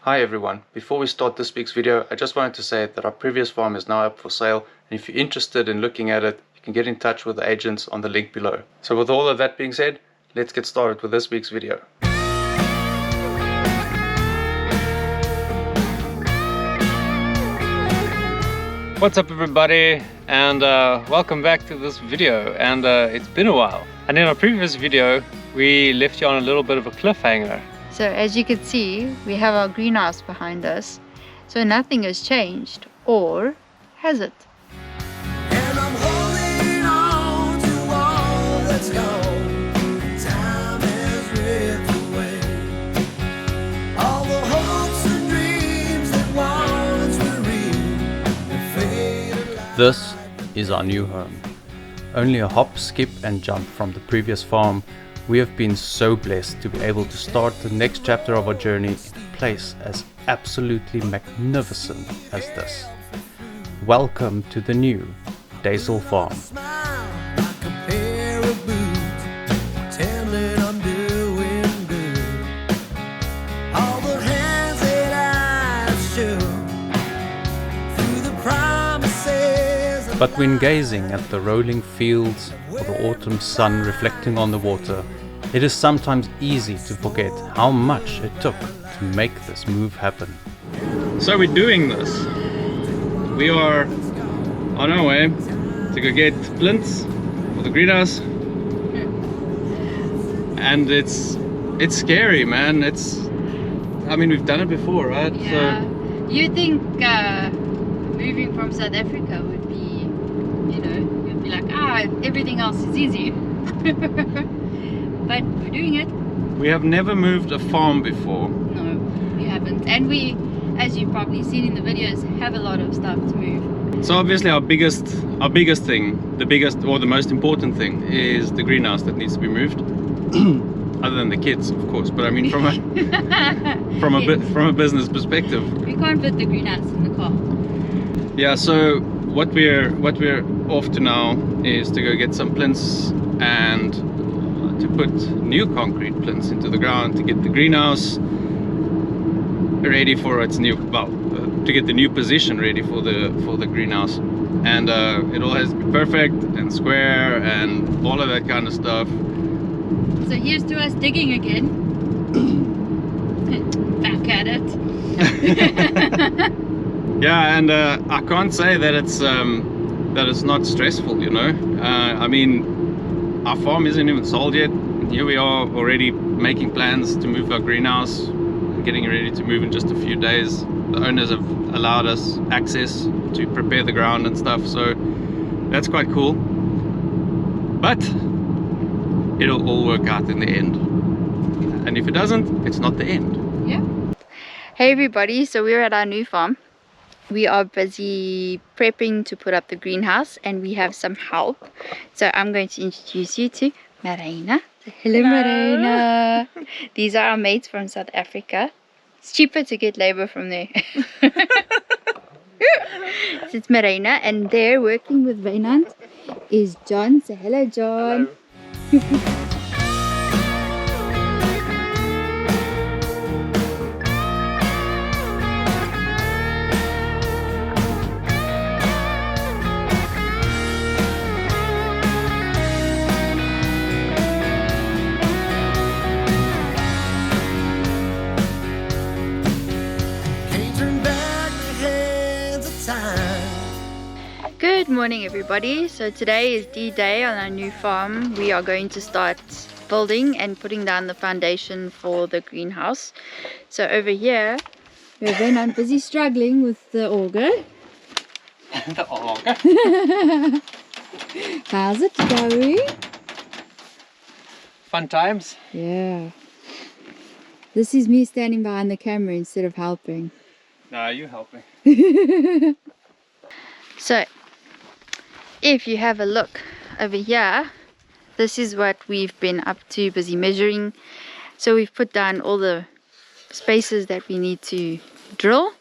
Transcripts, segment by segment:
Hi everyone, before we start this week's video, I just wanted to say that our previous farm is now up for sale, and if you're interested in looking at it, you can get in touch with the agents on the link below. So with all of that being said, let's get started with this week's video. What's up everybody, and welcome back to this video. And it's been a while, and in our previous video we left you on a little bit of a cliffhanger. So as you can see, we have our greenhouse behind us, so nothing has changed, or has it? And I'm holding on to all that's gone. Time has ripped away all the hopes and dreams that once were real have faded. This is our new home. Only a hop, skip and jump from the previous farm, we have been so blessed to be able to start the next chapter of our journey in a place as absolutely magnificent as this. Welcome to the new Deysel farm. Smile like a pair of boots, pretending I'm doing good. All the hands that I shook through the promises. But when gazing at the rolling fields or the autumn sun reflecting on the water, it is sometimes easy to forget how much it took to make this move happen. So we're doing this. We are on our way to go get plinths for the greenhouse, and it's scary, man. I mean, we've done it before, right? Yeah. You think moving from South Africa would be, you'd be like, everything else is easy. But we're doing it. We have never moved a farm before. No, we haven't. And we, as you've probably seen in the videos, have a lot of stuff to move. So obviously our biggest thing, or the most important thing, is the greenhouse that needs to be moved. Other than the kids, of course, but I mean from a business perspective. We can't fit the greenhouse in the car. Yeah, so what we're off to now is to go get some plinths and to put new concrete plinths into the ground to get the greenhouse ready for its new, to get the new position ready for the greenhouse, and it all has to be perfect and square and all of that kind of stuff. So here's to us digging again. Back at it. Yeah, and I can't say that it's not stressful, I mean, our farm isn't even sold yet, and here we are already making plans to move our greenhouse, getting ready to move in just a few days. The owners have allowed us access to prepare the ground and stuff, so that's quite cool. But it'll all work out in the end, and if it doesn't, it's not the end. Yeah. Hey everybody, so we're at our new farm. We are busy prepping to put up the greenhouse, and we have some help. So I'm going to introduce you to Marina. Hello Marina. These are our mates from South Africa. It's cheaper to get labor from there. So it's Marina, and there working with Wynand is John. Say hello John. Hello. Good morning everybody. So today is D-Day on our new farm. We are going to start building and putting down the foundation for the greenhouse. So over here we're very busy struggling with the auger. The auger? How's it going? Fun times. Yeah. This is me standing behind the camera instead of helping. Nah, you help me. So if you have a look over here, this is what we've been up to, busy measuring. So we've put down all the spaces that we need to drill,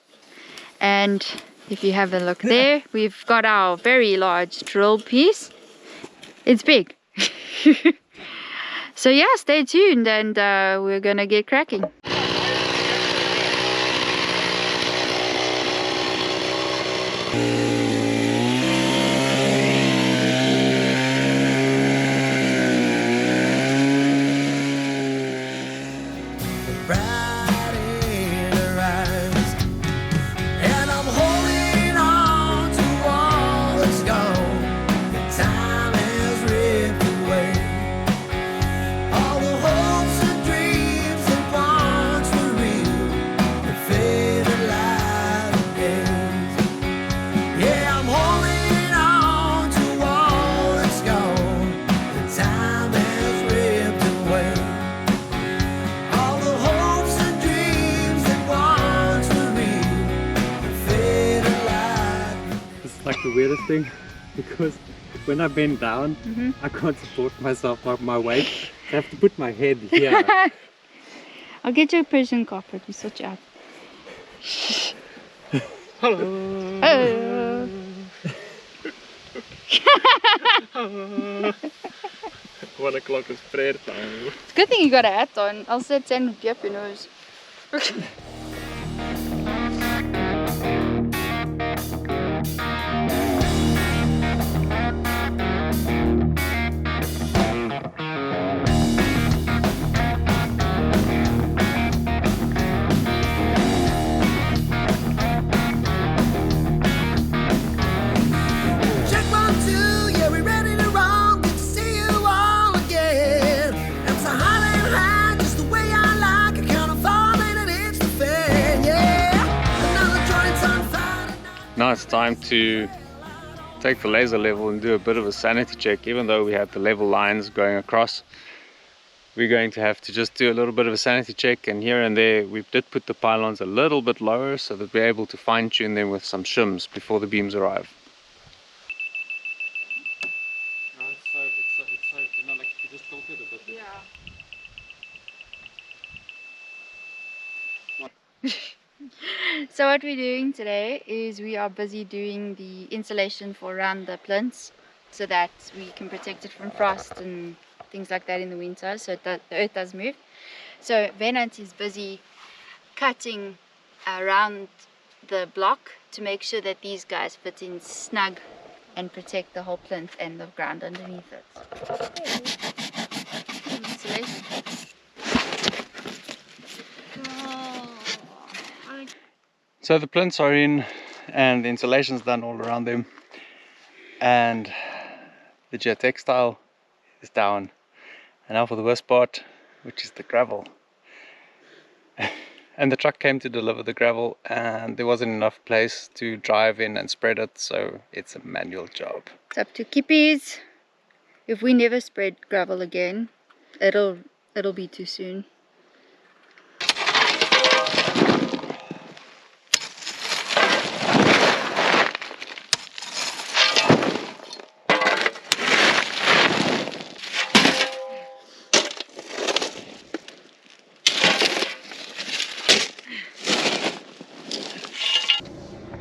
and if you have a look there, we've got our very large drill piece. It's big. So yeah, stay tuned, and we're gonna get cracking. Bright in her eyes, and I'm holding on to all that's gone. The time has ripped away all the hopes and dreams that once were real. They faded like the days. Yeah, I'm holding on to all that's gone. The time has ripped away all the hopes and dreams that once were real. They faded like. It's like the weirdest thing because when I bend down, I can't support myself by my weight. I have to put my head here. I'll get you a Persian carpet. We sort you out. Hello. What o'clock is prayer time? It's a good thing you got a hat on. Else that sand would be up your nose. Check 1, 2, yeah, we ready to roll. Good to see you all again. I'm so hot and high, just the way I like it. Count of 4, and it's the fan, yeah. Another joint's on fire. Now it's time to take the laser level and do a bit of a sanity check. Even though we have the level lines going across, we're going to have to just do a little bit of a sanity check, and here and there we did put the pylons a little bit lower so that we're able to fine tune them with some shims before the beams arrive. So what we're doing today is we are busy doing the insulation for around the plinths so that we can protect it from frost and things like that in the winter, so that the earth does move. So Venant is busy cutting around the block to make sure that these guys fit in snug and protect the whole plinth and the ground underneath it. Insulation. So the plinths are in and the insulation's done all around them, and the geotextile is down. And now for the worst part, which is the gravel. And the truck came to deliver the gravel and there wasn't enough place to drive in and spread it, so it's a manual job. It's up to Kippies. If we never spread gravel again, it'll be too soon.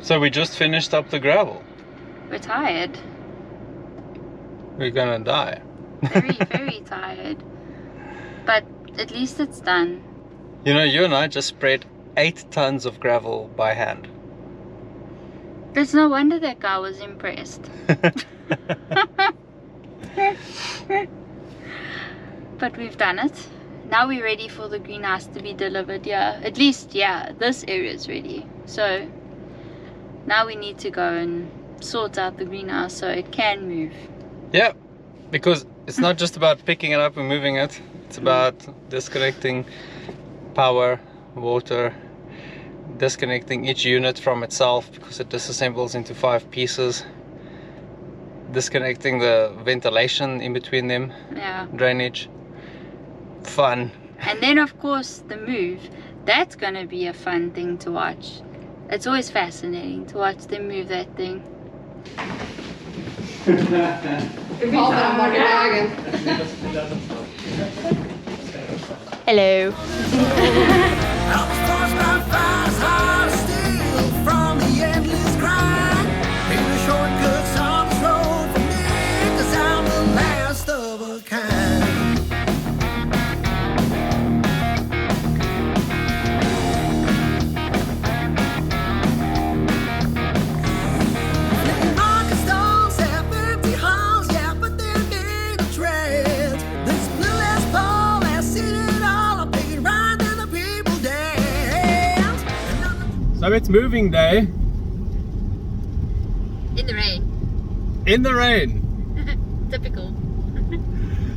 So we just finished up the gravel. We're tired. We're gonna die. Very, very tired. But at least it's done. You know, you and I just spread 8 tons of gravel by hand. It's no wonder that guy was impressed. But we've done it. Now we're ready for the greenhouse to be delivered. Yeah, at least, yeah, this area is ready. So now we need to go and sort out the greenhouse so it can move. Yeah, because it's not just about picking it up and moving it. It's about disconnecting power, water, disconnecting each unit from itself because it disassembles into 5 pieces, disconnecting the ventilation in between them, Yeah. drainage. Fun. And then of course the move. That's gonna be a fun thing to watch. It's always fascinating to watch them move that thing. Hello. I was forced by fire's hard steel from the endless grind. Made a shortcut on this road for me, 'cause I'm the last of a kind. So it's moving day In the rain. in the rain. Typical.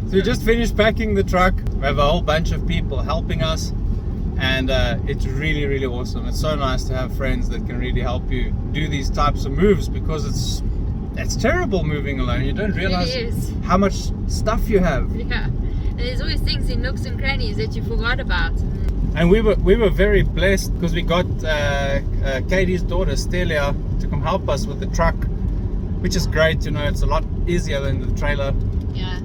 So we just finished packing the truck. We have a whole bunch of people helping us, and it's really, really awesome. It's so nice to have friends that can really help you do these types of moves, because it's terrible moving alone. You don't realize It is. how much stuff you have. Yeah. And there's always things in nooks and crannies that you forgot about. And we were very blessed because we got Katie's daughter Stelia to come help us with the truck, which is great. You know, it's a lot easier than the trailer. Yeah.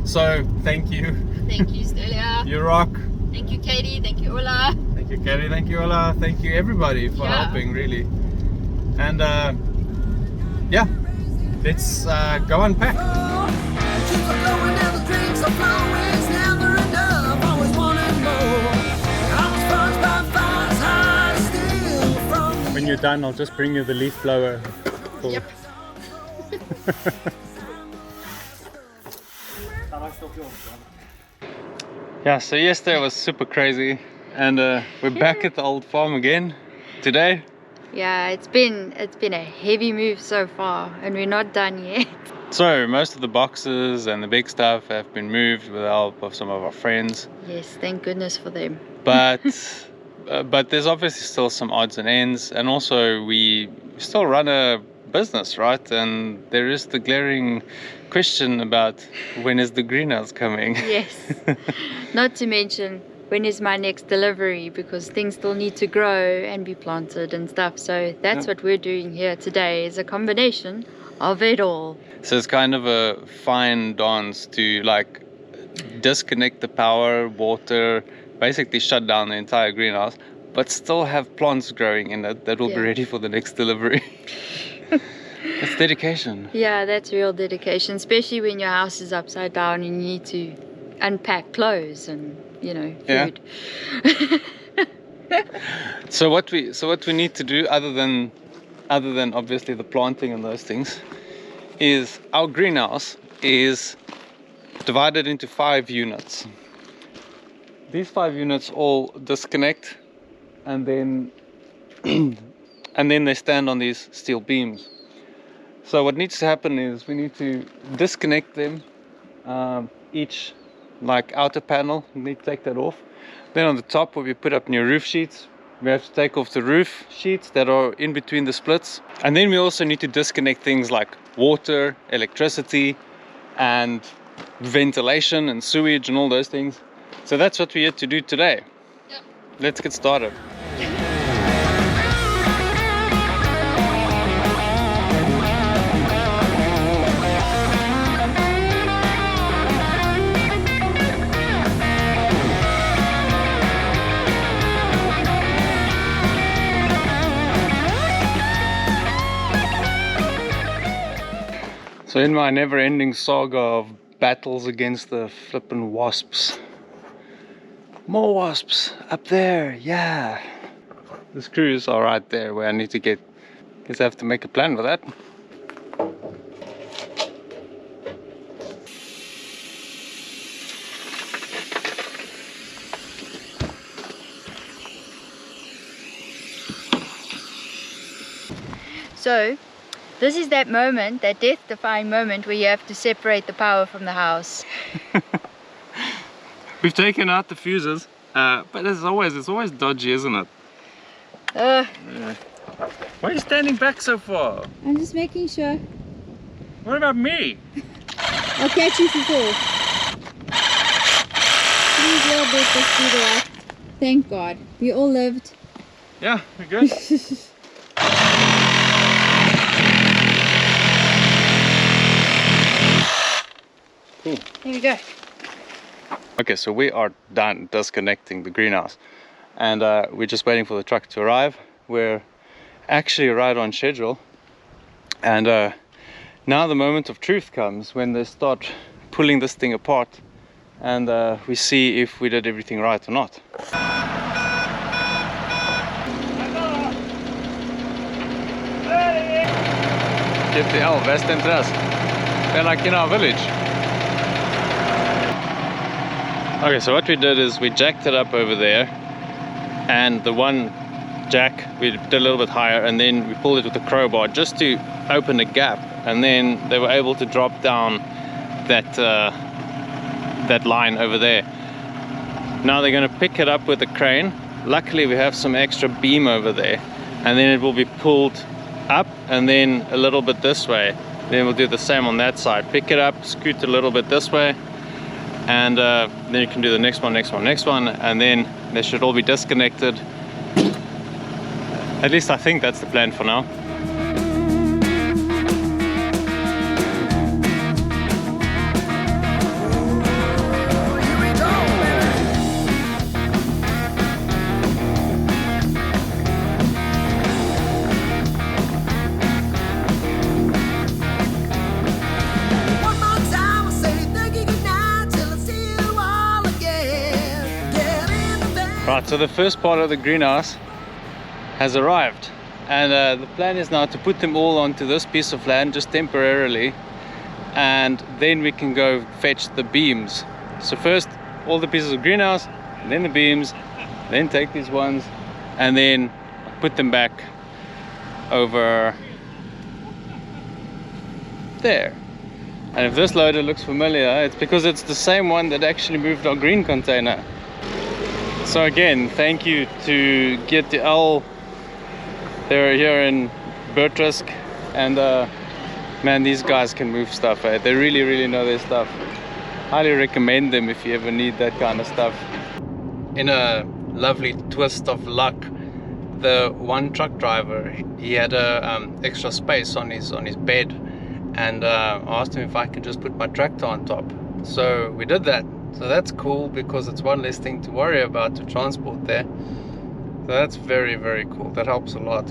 So thank you. Thank you, Stelia. You rock. Thank you, Katie. Thank you, Ola. Thank you, Katie. Thank you, Ola. Thank you, everybody, for Yeah. helping, really. And yeah, let's go unpack. Keep on going down, the drinks are flowing, never enough, always wanting more. I'm sponge by fires high, still from the When you're done, I'll just bring you the leaf blower. Cool. Yep. Yeah, so yesterday was super crazy, and we're back at the old farm again today. Yeah, it's been a heavy move so far, and we're not done yet. So most of the boxes and the big stuff have been moved with the help of some of our friends, Yes, thank goodness for them. but there's obviously still some odds and ends, and also we still run a business, right? And there is the glaring question about when is the greenhouse coming. Yes. Not to mention, when is my next delivery, because things still need to grow and be planted and stuff. So that's Yeah. what we're doing here today, is a combination of it all. So it's kind of a fine dance to like disconnect the power, water, basically shut down the entire greenhouse, but still have plants growing in it that will be Yeah. ready for the next delivery. It's dedication. Yeah, that's real dedication, especially when your house is upside down and you need to unpack clothes and, you know, Yeah. food. So what we need to do, other than obviously the planting and those things, is our greenhouse is divided into 5 units. These 5 units all disconnect, and then they stand on these steel beams. So what needs to happen is we need to disconnect them, each like outer panel, we need to take that off. Then on the top, where we put up new roof sheets, we have to take off the roof sheets that are in between the splits. And then we also need to disconnect things like water, electricity, and ventilation and sewage and all those things. So that's what we had to do today. Yep. Let's get started. So in my never-ending saga of battles against the flippin' wasps, more wasps up there, yeah. The screws are right there where I need to get. Guess I have to make a plan for that. So, this is that moment, that death-defying moment where you have to separate the power from the house. We've taken out the fuses, but it's always dodgy, isn't it? Why are you standing back so far? I'm just making sure. What about me? I'll catch you for 4. Please, Lord, let us do the right. Thank God. We all lived. Yeah, we're good. Cool. Here we go. Okay, so we are done disconnecting the greenhouse, and we're just waiting for the truck to arrive. We're actually right on schedule, and now the moment of truth comes when they start pulling this thing apart, and we see if we did everything right or not. Get the hell, West and West. They're like in our village. Okay, so what we did is we jacked it up over there, and the one jack, we did a little bit higher, and then we pulled it with a crowbar just to open a gap, and then they were able to drop down that that line over there. Now they're going to pick it up with a crane. Luckily we have some extra beam over there, and then it will be pulled up and then a little bit this way. Then we'll do the same on that side, pick it up, scoot a little bit this way, and then you can do the next one, and then they should all be disconnected. At least I think that's the plan for now. Right, so the first part of the greenhouse has arrived, and the plan is now to put them all onto this piece of land just temporarily, and then we can go fetch the beams. So first all the pieces of greenhouse, and then the beams, then take these ones and then put them back over there. And if this loader looks familiar, it's because it's the same one that actually moved our green container. So again, thank you to Deysel. They're here in Bertrisk, and man, these guys can move stuff, eh? They really know their stuff. Highly recommend them if you ever need that kind of stuff. In a lovely twist of luck, the one truck driver, he had a extra space on his bed, and I asked him if I could just put my tractor on top. So we did that. So that's cool, because it's one less thing to worry about to transport there. So that's very cool. That helps a lot.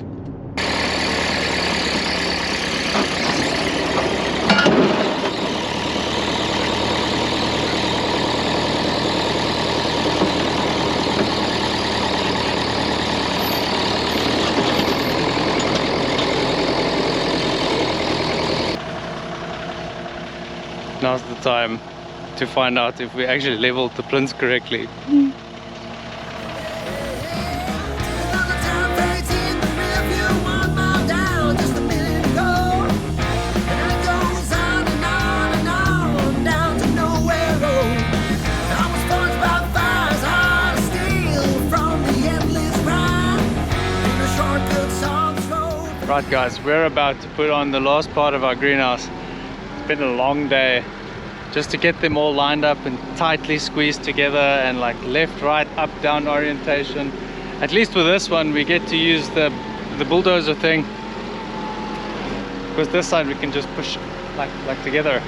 Now's the time to find out if we actually leveled the plinths correctly. Right guys, we're about to put on the last part of our greenhouse. It's been a long day just to get them all lined up and tightly squeezed together, and like left, right, up, down orientation. At least with this one we get to use the bulldozer thing, because this side we can just push like together.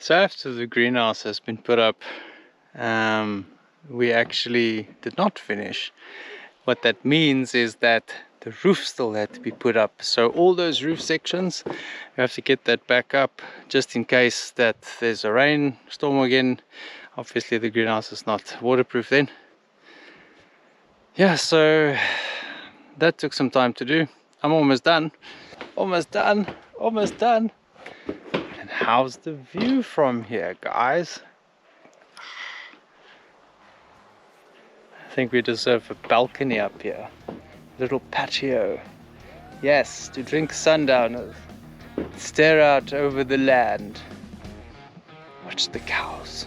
So after the greenhouse has been put up, we actually did not finish. What that means is that the roof still had to be put up. So all those roof sections, we have to get that back up, just in case that there's a rainstorm again. Obviously the greenhouse is not waterproof then. Yeah, so that took some time to do. I'm almost done. Almost done. And how's the view from here, guys? I think we deserve a balcony up here. Little patio. Yes, to drink sundowners. Stare out over the land. Watch the cows.